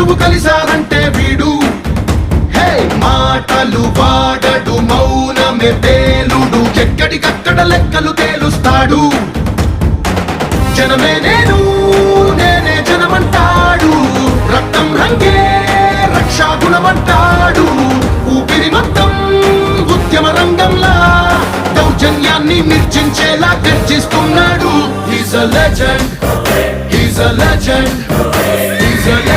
గురువు కలిసారంటే వీడు హే మాటలు వాడడు మౌనమే పేలుడు ఎక్కడికక్కడ లెక్కలు తేలుస్తాడు జనమే నేను నేనే జనమంటాడు రక్తం రంగే రక్షాగుణమంటాడు ఊపిరి మొత్తం ఉద్యమ రంగంలా దౌర్జన్యాన్ని నిర్జించేలా గర్జిస్తున్నాడు. He's a legend.